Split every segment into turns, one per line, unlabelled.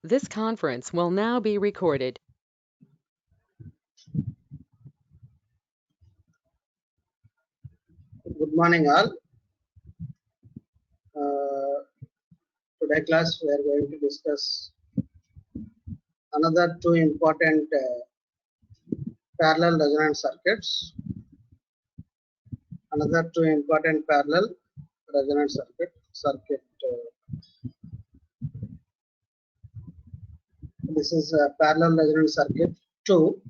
This conference will now be recorded.
Good morning, all. Today class we are going to discuss another two important parallel resonance circuits. Another two important parallel resonance circuit. This is a parallel resonance circuit 2.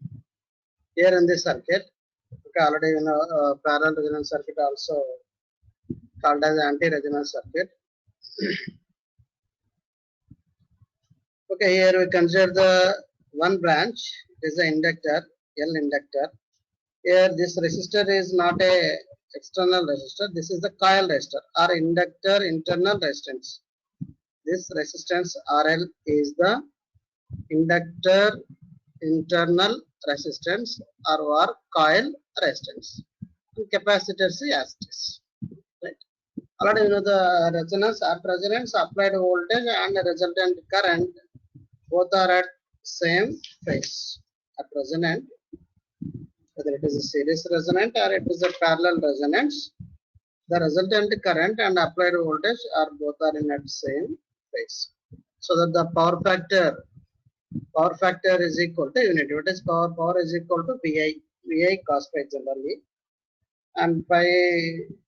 Here in this circuit, okay, already you know parallel resonance circuit also called as anti-resonance circuit. Okay, here we consider the one branch is the inductor, L inductor. Here this resistor is not a external resistor, this is the coil resistor or inductor internal resistance. This resistance RL is the inductor internal resistance or coil resistance. And capacitor is as it is. Right? Already you know the resonance at resonance applied voltage and resultant current both are at same phase. At resonant, whether it is a series resonant or it is a parallel resonance, the resultant current and applied voltage are both are in at same phase. So that the power factor is equal to unity. What is power? Power is equal to VI cos phi generally, and pi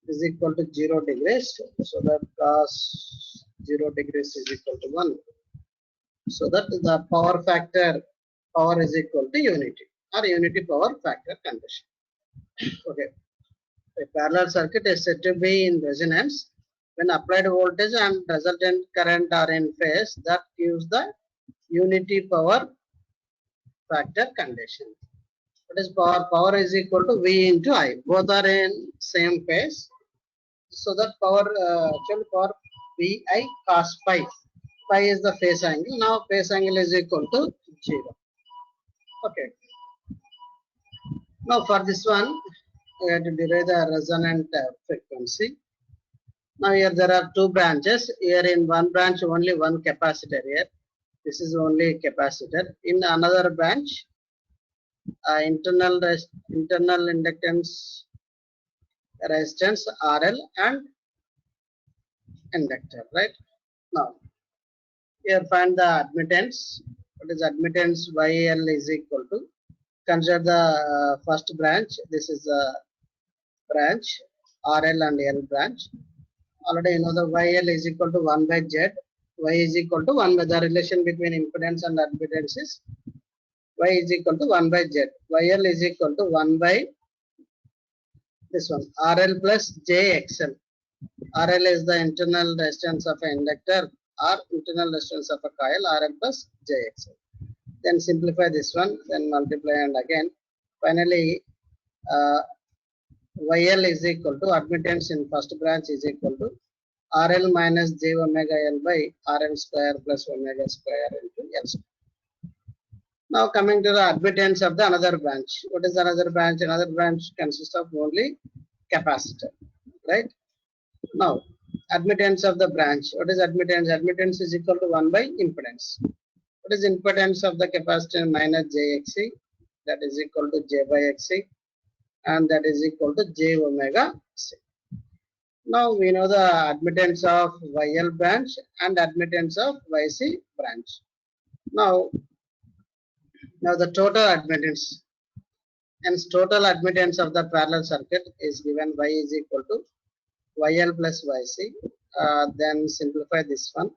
is equal to 0 degrees. So that cos 0 degrees is equal to 1. So that the power is equal to unity or unity power factor condition. Okay. A parallel circuit is said to be in resonance when applied voltage and resultant current are in phase. That gives the unity power factor condition. What is power? Power is equal to V into I. Both are in same phase. So that actual power VI cos phi. Phi is the phase angle. Now phase angle is equal to 0. Okay. Now for this one, we have to derive the resonant frequency. Now here there are two branches. Here in one branch only one capacitor here. This is only capacitor. In another branch, internal inductance resistance RL and inductor. Right now, here find the admittance. What is admittance? YL is equal to. Consider the first branch. This is the branch RL and L branch. Already you know the YL is equal to 1 by Z. Y is equal to 1 by the relation between impedance and admittance is Y is equal to 1 by Z. YL is equal to 1 by this one RL plus JXL. RL is the internal resistance of an inductor or internal resistance of a coil, RL plus JXL. Then simplify this one, then multiply and again. Finally, YL is equal to admittance in first branch is equal to RL minus J omega L by RL square plus omega square into L square. Now coming to the admittance of the another branch. What is another branch? Another branch consists of only capacitor, right? Now admittance of the branch. What is admittance? Admittance is equal to 1 by impedance. What is impedance of the capacitor? Minus JXC, that is equal to J by XC, and that is equal to J omega C. Now we know the admittance of YL branch and admittance of YC branch. Now the total admittance and total admittance of the parallel circuit is given Y is equal to YL plus YC. Then simplify this one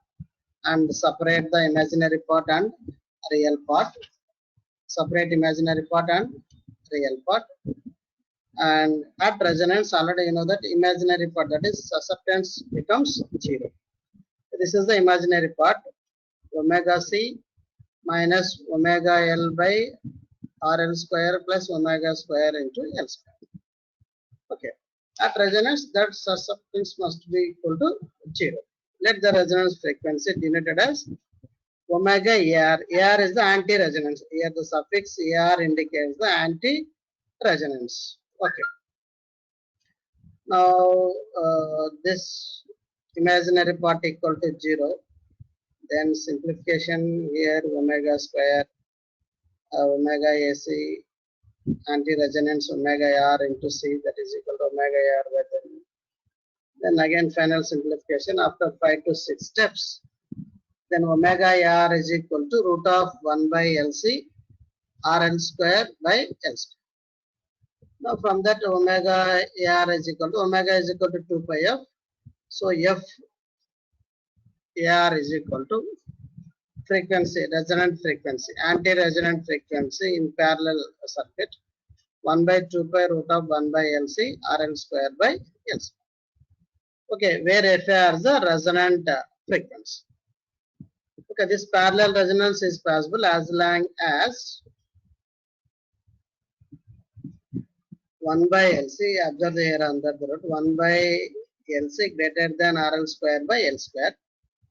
and separate the imaginary part and real part. Separate imaginary part and real part. And at resonance, already you know that imaginary part, that is susceptance, becomes 0. This is the imaginary part, omega C minus omega L by RL square plus omega square into L square. Okay. At resonance, that susceptance must be equal to 0. Let the resonance frequency denoted as omega AR. AR is the anti-resonance. Here the suffix AR indicates the anti-resonance. Okay. Now this imaginary part equal to 0. Then simplification here, omega square, omega AC, anti-resonance omega R into C, that is equal to omega R by then. Then again final simplification after 5 to 6 steps. Then omega R is equal to root of 1 by LC RL square by L square. Now from that omega R is equal to 2 pi f. So F AR is equal to frequency, resonant frequency, anti-resonant frequency in parallel circuit 1 by 2 pi root of 1 by LC RL square by L square. Okay, where FAR is the resonant frequency. Okay, this parallel resonance is possible as long as 1 by LC, observe here under the root, 1 by LC greater than RL square by L square.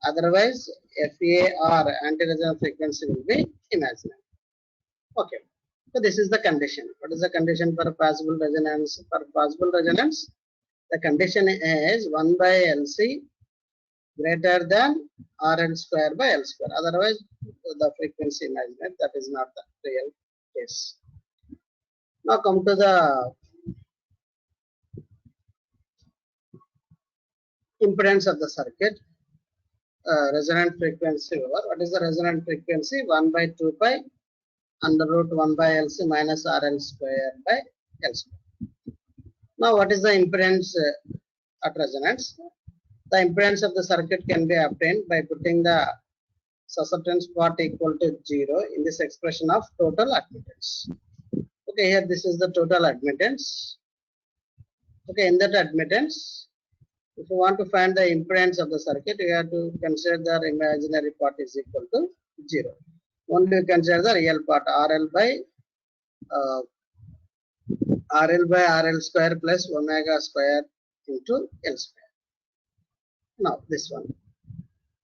Otherwise, FAR, anti-resonance frequency, will be imaginary. Okay, so this is the condition. What is the condition for possible resonance? For possible resonance, the condition is 1 by LC greater than RL square by L square. Otherwise, the frequency imaginary. That is not the real case. Now come to the impedance of the circuit. Resonant frequency over. What is the resonant frequency? 1 by 2 pi under root 1 by LC minus RL square by L square. Now what is the impedance at resonance? The impedance of the circuit can be obtained by putting the susceptance part equal to 0 in this expression of total admittance. Okay, here this is the total admittance. Okay, in that admittance, if you want to find the impedance of the circuit, you have to consider the imaginary part is equal to 0. Only you consider the real part RL by RL square plus omega square into L square. Now this one.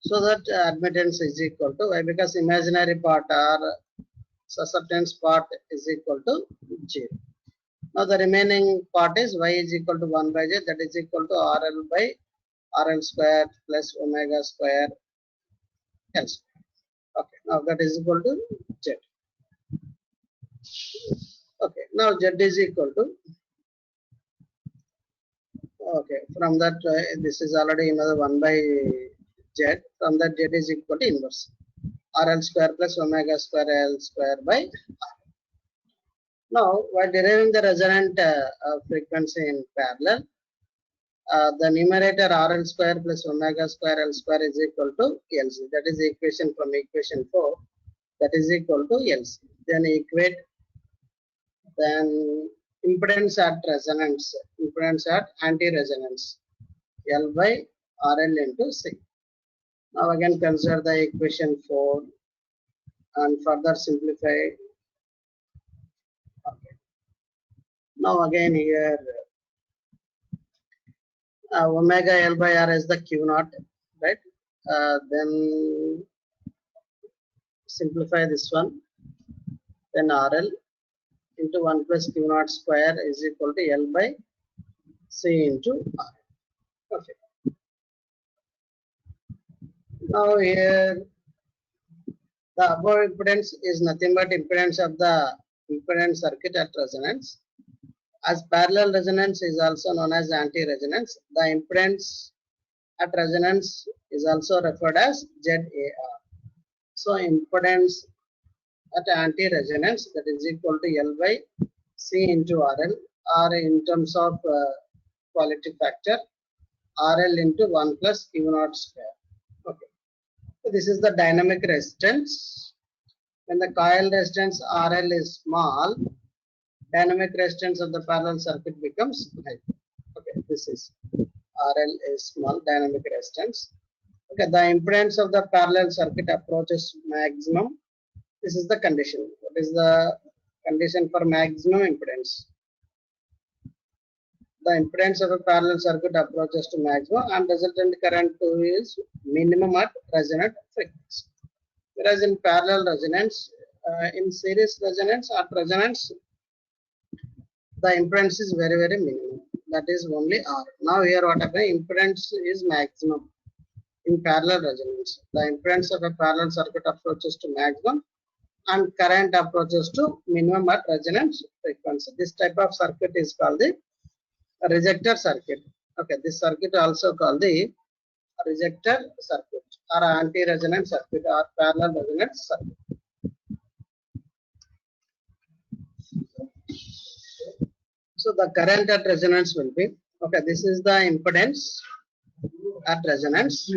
So that admittance is equal to y, because imaginary part or susceptance part is equal to 0. Now the remaining part is y is equal to 1 by j, that is equal to RL by RL square plus omega square L square. Okay, now that is equal to z. Okay, now z is equal to, okay, from that this is already another 1 by z, from that z is equal to inverse RL square plus omega square L square by R. Now, while deriving the resonant frequency in parallel, the numerator RL square plus omega square L square is equal to LC. That is the equation from equation 4. That is equal to LC. Then equate, then impedance at resonance, impedance at anti-resonance, L by RL into C. Now again consider the equation 4 and further simplify. Okay. Now again here omega L by R is the Q naught, right? Then simplify this one. Then RL into 1 plus Q naught square is equal to L by C into R. Okay. Now here the above impedance is nothing but impedance of the impedance circuit at resonance. As parallel resonance is also known as anti-resonance, the impedance at resonance is also referred as ZAR. So impedance at anti-resonance, that is equal to L by C into RL, or in terms of quality factor, RL into 1 plus Q naught square. Okay. So this is the dynamic resistance. When the coil resistance RL is small, dynamic resistance of the parallel circuit becomes high. Okay, this is RL is small, dynamic resistance. Okay, the impedance of the parallel circuit approaches maximum. This is the condition. What is the condition for maximum impedance? The impedance of a parallel circuit approaches to maximum and resultant current is minimum at resonant frequency. Whereas in parallel resonance, in series resonance at resonance, the impedance is very, very minimum. That is only R. Now here what happened? Impedance is maximum. in parallel resonance. The impedance of a parallel circuit approaches to maximum and current approaches to minimum at resonance frequency. This type of circuit is called the rejector circuit. Okay, this circuit also called the rejector circuit or anti-resonance circuit or parallel resonance circuit. So the current at resonance will be, okay, this is the impedance at resonance.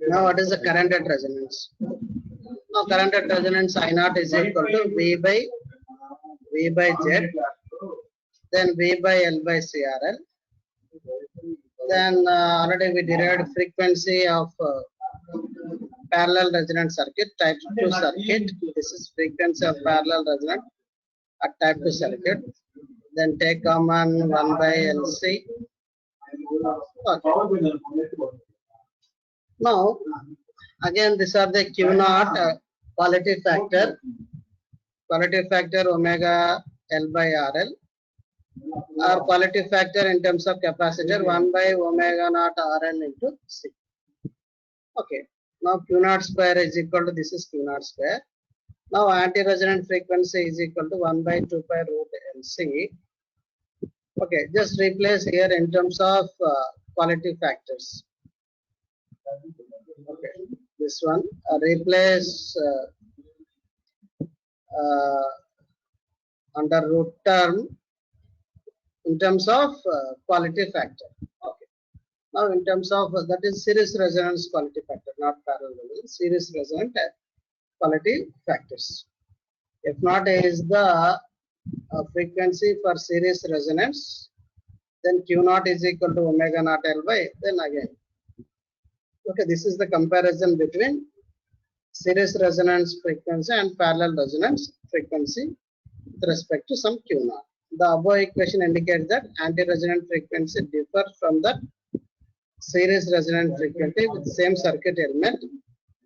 Now what is the current at resonance? Now current at resonance I naught is equal to V by Z, then V by L by CRL. Then already we derived frequency of parallel resonance circuit, type 2 circuit. This is frequency of parallel resonance at type 2 circuit. Then take common 1 by LC. Okay. Now again these are the Q naught quality factor omega L by RL, or quality factor in terms of capacitor 1 by omega naught RL into C. Okay, now Q naught square is equal to, this is Q naught square. Now anti-resonant frequency is equal to 1 by 2 pi root LC. Okay, just replace here in terms of quality factors. Okay, this one replace under root term in terms of quality factor. Okay. Now in terms of that is series resonance quality factor, not parallel resonance, series resonant quality factors. If not is the frequency for series resonance, then Q naught is equal to omega naught L by, then again. Okay, this is the comparison between series resonance frequency and parallel resonance frequency with respect to some Q naught. The above equation indicates that anti-resonant frequency differs from the series resonant frequency with same circuit element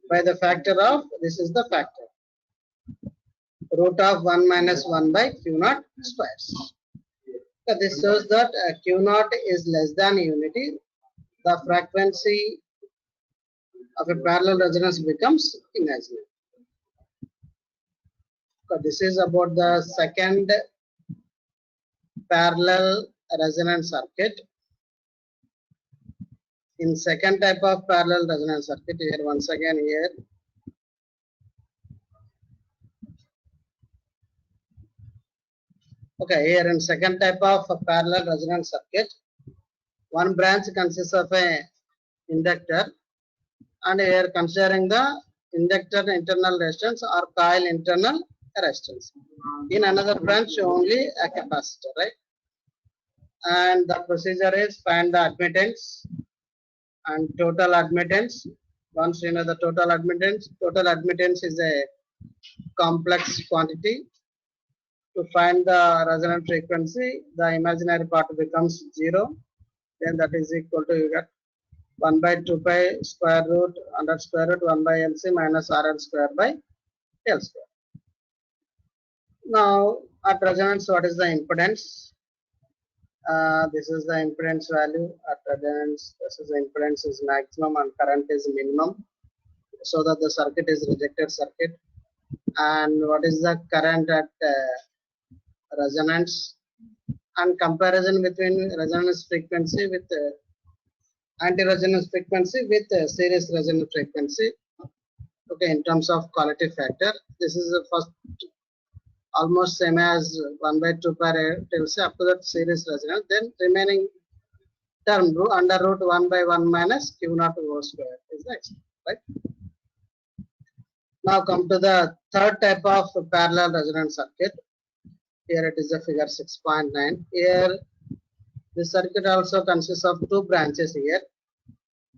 by the factor of, this is the factor, root of 1 minus 1 by Q naught squares. So this shows that Q naught is less than unity. The frequency of a parallel resonance becomes imaginary. So this is about the second parallel resonance circuit. In second type of parallel resonance circuit, here once again here okay, here in second type of parallel resonance circuit, one branch consists of a inductor, and here considering the inductor internal resistance or coil internal resistance. In another branch only a capacitor, right? And the procedure is find the admittance and total admittance. Once you know the total admittance is a complex quantity. To find the resonant frequency, the imaginary part becomes 0. Then that is equal to, you get 1 by 2 pi square root under square root 1 by LC minus RL square by L square. Now at resonance, what is the impedance? This is the impedance value at resonance. This is the impedance is maximum and current is minimum, so that the circuit is rejected circuit. And what is the current at resonance, and comparison between resonance frequency with anti-resonance frequency with series resonance frequency. Okay, in terms of quality factor, this is the first almost same as 1 by 2 pi till say up to that series resonance. Then remaining term under root 1 by 1 minus Q naught whole square is the extent, right? Now come to the third type of parallel resonance circuit. Here it is a figure 6.9. Here this circuit also consists of two branches here.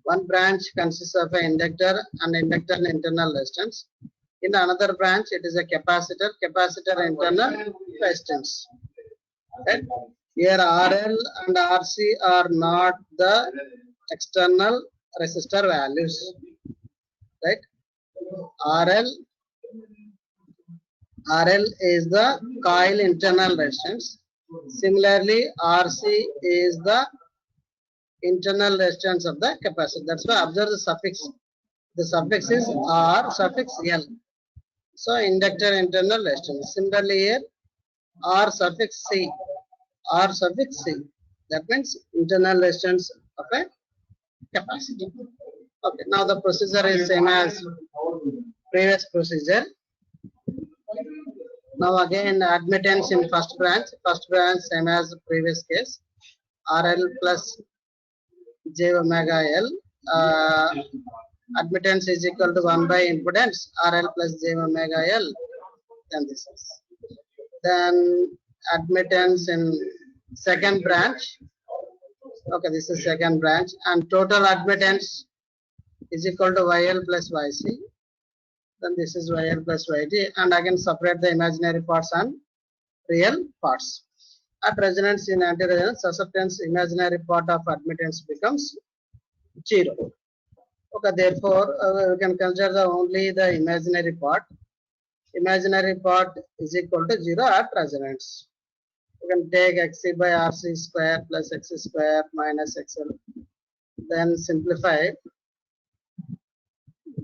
One branch consists of an inductor and inductor internal resistance. In another branch, it is a capacitor internal resistance. Right? Here RL and RC are not the external resistor values. Right? RL is the coil internal resistance. Similarly, RC is the internal resistance of the capacitor. That's why observe the suffix. The suffix is R suffix L. So inductor internal resistance. Similarly here R suffix C. R suffix C. That means internal resistance of a capacitor. Okay, now the procedure is same as previous procedure. Now again admittance in first branch same as previous case. RL plus J omega L. Admittance is equal to 1 by impedance RL plus J omega L. Then this is. Then admittance in second branch. Okay, this is second branch, and total admittance is equal to YL plus YC. Then this is YL plus YT, and again separate the imaginary parts and real parts. At resonance in anti-resonance susceptance, imaginary part of admittance becomes 0. Okay, therefore we can consider only the imaginary part. Imaginary part is equal to 0 at resonance. We can take XC by RC square plus XC square minus XL. Then simplify.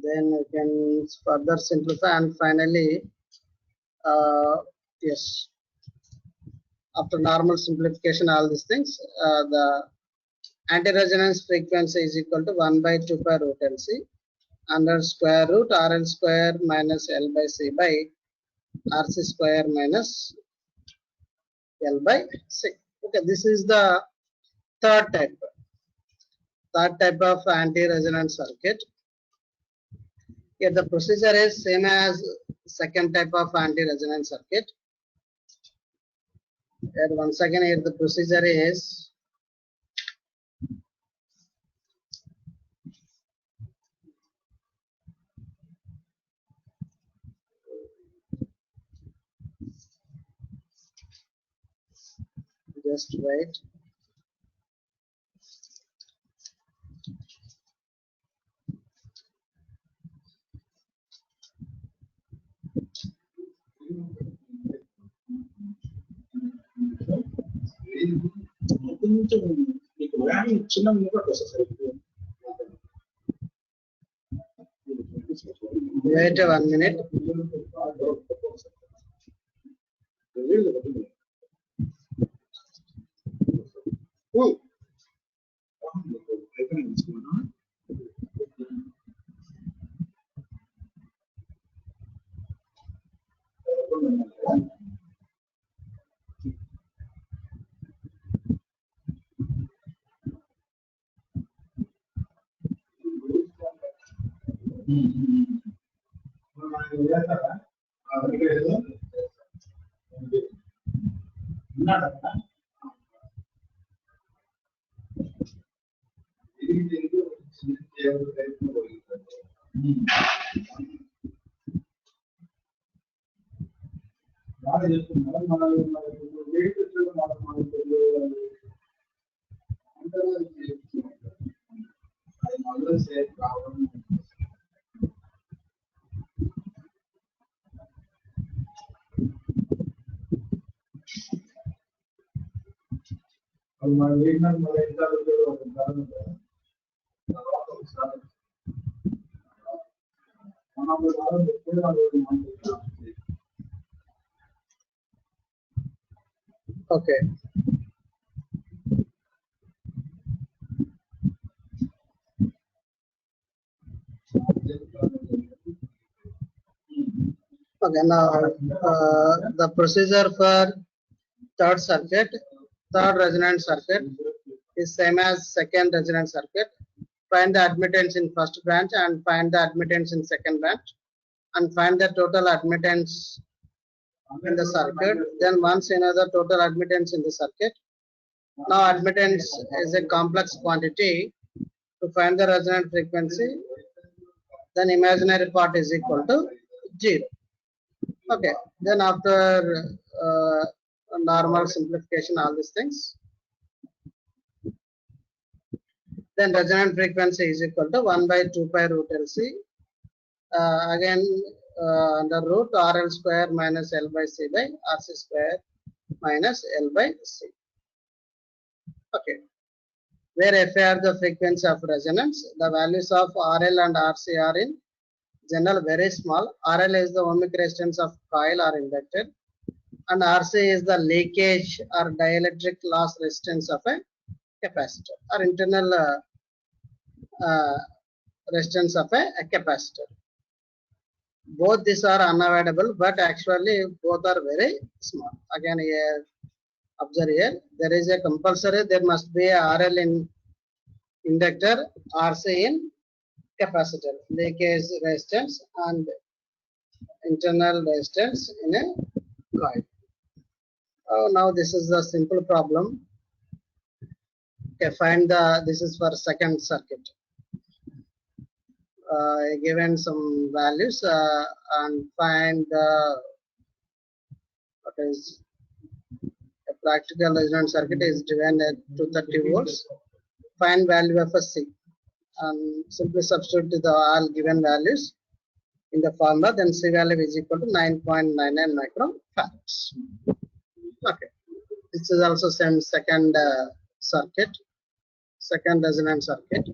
Then we can further simplify, and finally, yes, after normal simplification, all these things, the anti-resonance frequency is equal to 1 by 2 pi root LC under square root RL square minus L by C by RC square minus L by C. Okay, this is the third type of anti-resonance circuit. Here the procedure is same as second type of anti-resonance circuit. Here once again here the procedure is just wait. Wait 1 minute. Okay. Okay, now the procedure for third circuit, third resonance circuit is same as second resonance circuit. Find the admittance in first branch and find the admittance in second branch and find the total admittance in the circuit. Then once another total admittance in the circuit. Now admittance is a complex quantity. To find the resonant frequency, then imaginary part is equal to 0. Okay, then after normal simplification, all these things, then resonant frequency is equal to 1 by 2 pi root LC. Again, under root RL square minus L by C by RC square minus L by C. Okay. where F are the frequency of resonance. The values of RL and RC are in general very small. RL is the ohmic resistance of coil or inductor, and RC is the leakage or dielectric loss resistance of a capacitor or internal uh, resistance of a capacitor. Both these are unavoidable, but actually both are very small. Again, here observe here, there is a compulsory, there must be a RL in inductor, RC in capacitor, leakage resistance and internal resistance in a coil. Now this is the simple problem. Okay, find the, this is for second circuit. Given some values and find the, what is a practical resonance circuit is given at 230 volts. Find value of a C and simply substitute the all given values in the formula, then C value is equal to 9.99 microfarads. Okay, this is also same second circuit, second resonance circuit.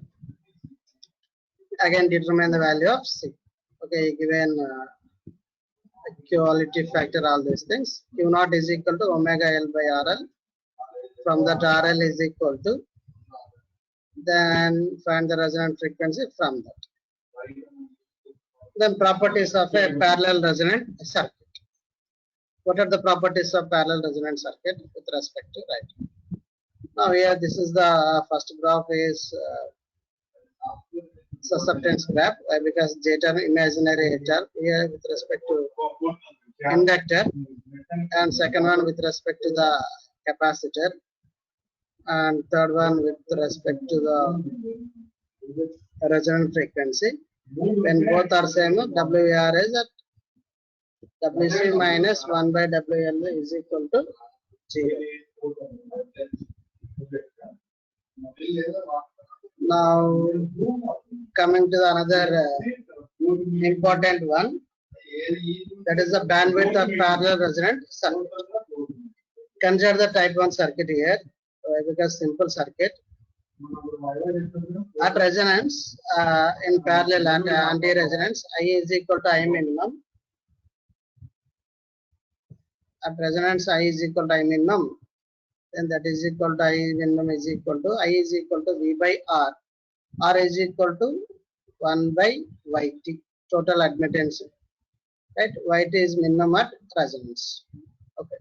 Again, determine the value of C. Okay, given quality factor, all these things. Q naught is equal to omega L by RL. From that, RL is equal to, then find the resonant frequency from that. Then properties of a parallel resonant circuit. What are the properties of parallel resonant circuit with respect to right? Now here, this is the first graph is susceptance graph because J term imaginary term here with respect to inductor, and second one with respect to the capacitor, and third one with respect to the resonant frequency. When both are same, WR is at WC minus 1 by WL is equal to 0. Now coming to another important one, that is the bandwidth of parallel resonant circuit. Consider the type 1 circuit here because simple circuit. At resonance in parallel and anti-resonance, I is equal to I minimum. At resonance, I is equal to I minimum. Then that is equal to I minimum is equal to I is equal to V by R. R is equal to 1 by YT, total admittance. Right? YT is minimum at resonance. Okay.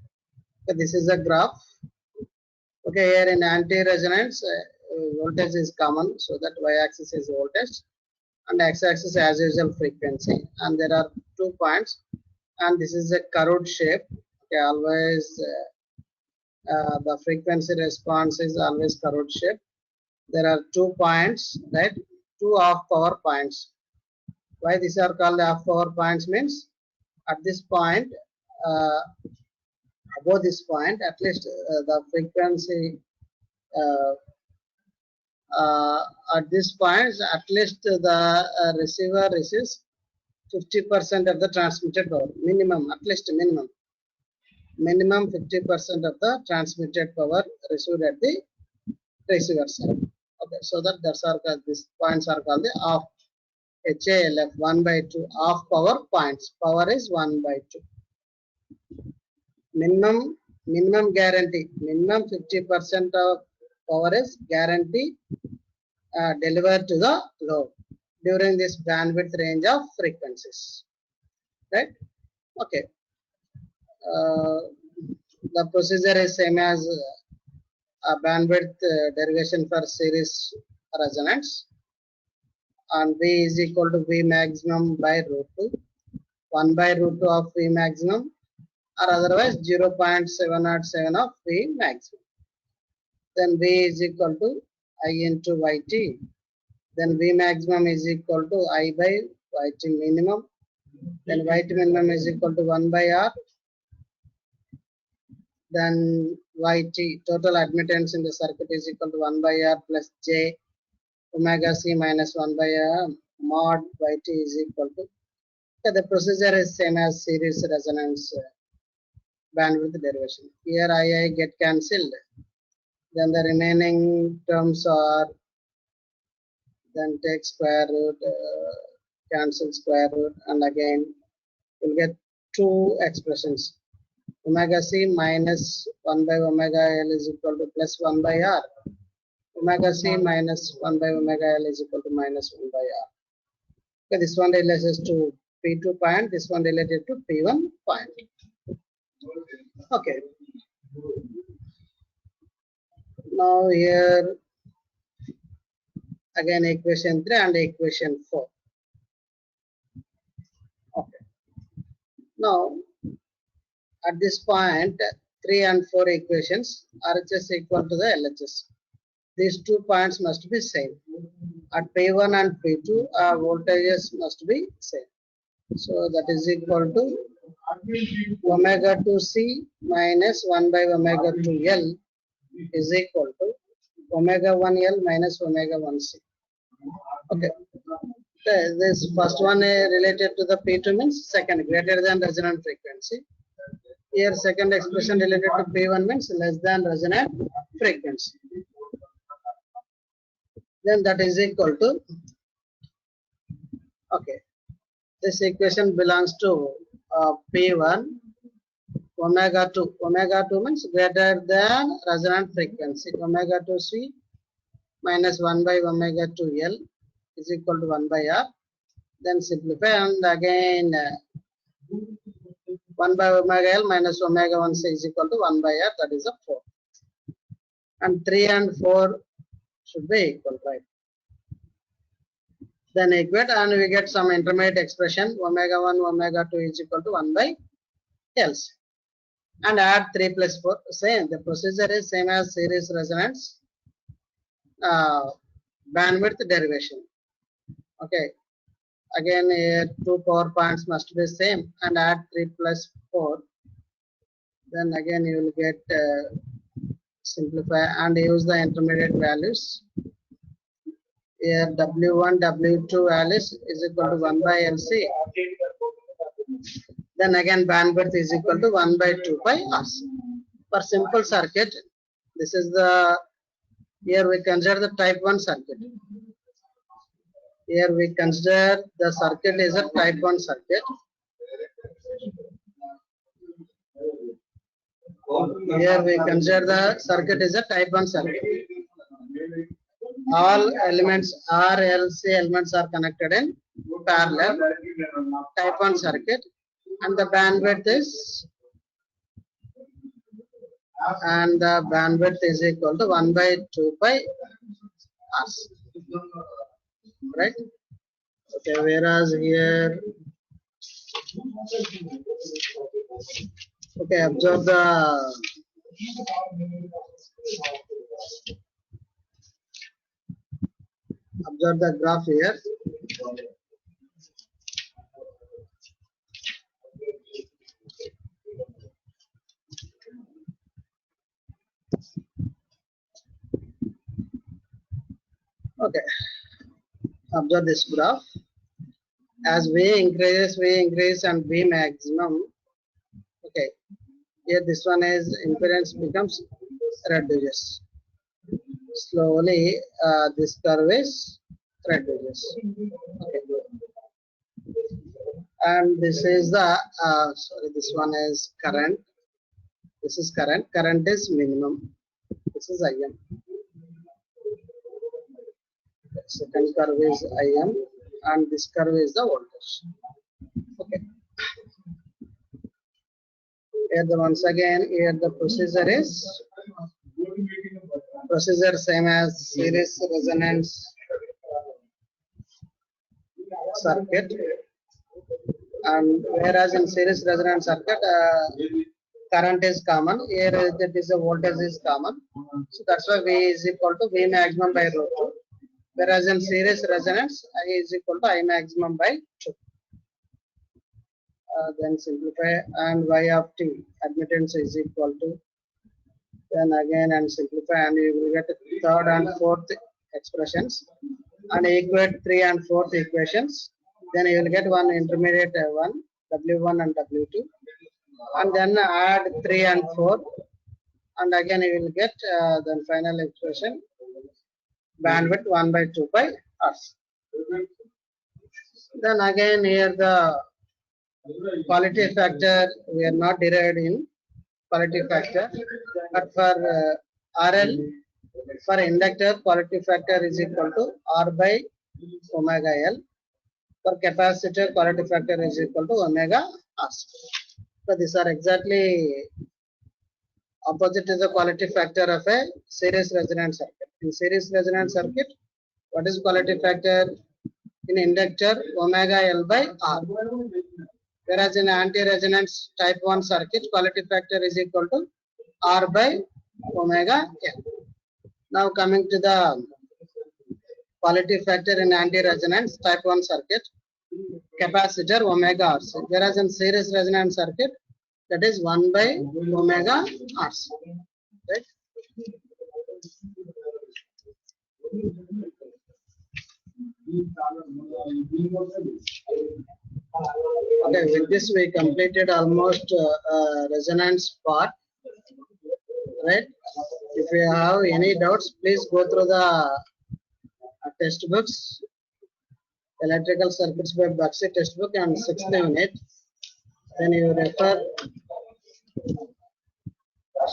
So this is a graph. Okay, here in anti-resonance, voltage is common, so that y-axis is voltage and x-axis as usual frequency, and there are 2 points, and this is a curved shape. Okay, always the frequency response is always curved shape. There are 2 points, right? 2 half power points. Why these are called half power points means at this point, above this point, at least the frequency at this point, at least the receiver receives 50% of the transmitted power, minimum, at least minimum 50% of the transmitted power received at the receiver side. Okay, so that's our, these points are called the half HALF 1 by 2 half power points. Power is 1 by 2. Minimum guarantee, minimum 50% of power is guarantee delivered to the load during this bandwidth range of frequencies, right? Okay. The procedure is same as a bandwidth derivation for series resonance, and V is equal to V maximum by root 2, 1 by root 2 of V maximum, or otherwise 0.707 of V maximum. Then V is equal to I into YT. Then V maximum is equal to I by YT minimum. Then YT minimum is equal to 1 by R. Then YT, total admittance in the circuit, is equal to 1 by R plus J omega C minus 1 by R mod YT is equal to. So the procedure is same as series resonance bandwidth derivation. Here I get cancelled. Then the remaining terms are, then take square root, cancel square root, and again you'll get two expressions. Omega c minus 1 by omega L is equal to plus 1 by R. Omega c minus 1 by omega L is equal to minus 1 by R. Okay, this one relates to P2 point, this one related to P1 point. Okay. Now here again equation 3 and equation 4. Okay. Now at this point 3 and 4 equations RHS equal to the LHS. These 2 points must be same. At P1 and P2 voltages must be same. So that is equal to omega 2c minus 1 by omega 2L is equal to omega 1L minus omega 1c. Okay. This first one related to the P2 means second greater than resonant frequency. Here second expression related to P1 means less than resonant frequency. Then that is equal to, okay, this equation belongs to P1 omega 2. Omega 2 means greater than resonant frequency. Omega 2c minus 1 by omega 2L is equal to 1 by R. Then simplify and again 1 by omega L minus omega 1c is equal to 1 by R, that is a 4. And 3 and 4 should be equal, right? Then equate and we get some intermediate expression omega 1 omega 2 is equal to 1 by L. And add 3 plus 4. Same, the procedure is same as series resonance bandwidth derivation. Okay. Again here 2 power points must be same and add 3 plus 4. Then again you will get simplify and use the intermediate values. Here W1, W2 values is equal to 1 by LC. Then again bandwidth is equal to 1 by 2 pi RC. For simple circuit, this is the, here we consider the type 1 circuit. Here we consider the circuit is a type 1 circuit. Here we consider the circuit is a type 1 circuit. All elements R, L, C elements are connected in parallel, type 1 circuit, and the bandwidth is equal to 1 by 2 pi RC. Right? Okay, whereas here, okay, observe the graph here. Okay, observe this graph. As V increase and V maximum. Okay, here this one is impedance becomes reduces. Slowly this curve is reduces. Okay. And this is the this one is current. This is current. Current is minimum. This is IM. Second curve is IM, and this curve is the voltage. Okay. Here the once again here the procedure same as series resonance circuit, and whereas in series resonance circuit current is common, here that is a voltage is common, so that's why V is equal to V maximum by root 2, whereas in series resonance I is equal to I maximum by 2. Then simplify and Y of t admittance is equal to, then again and simplify and you will get third and fourth expressions and equate 3 and 4th equations. Then you will get one intermediate one W1 and W2, and then add 3 and 4 and again you will get the final expression bandwidth 1 by 2 pi hours. Then again here the quality factor we are not derived in quality factor, but for RL, for inductor quality factor is equal to R by omega L. For capacitor quality factor is equal to omega R. So these are exactly opposite to the quality factor of a series resonant circuit. In series resonant circuit, what is quality factor? In inductor omega L by R. Whereas in anti-resonance type 1 circuit, quality factor is equal to R by omega L. Now coming to the quality factor in anti-resonance type 1 circuit, capacitor omega R. Whereas in series resonance circuit, that is 1 by omega R. Right? Okay, with this we completed almost resonance part. Right? If you have any doubts, please go through the textbooks, Electrical Circuits by Baxi textbook and 6th unit. Then you refer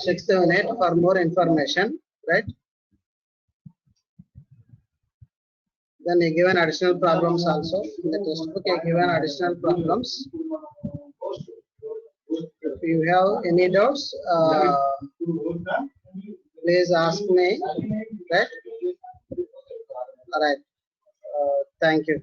6th unit for more information, right? Then you given additional problems also. In the textbook, you given additional problems. If you have any doubts, please ask me, right? All right. Thank you.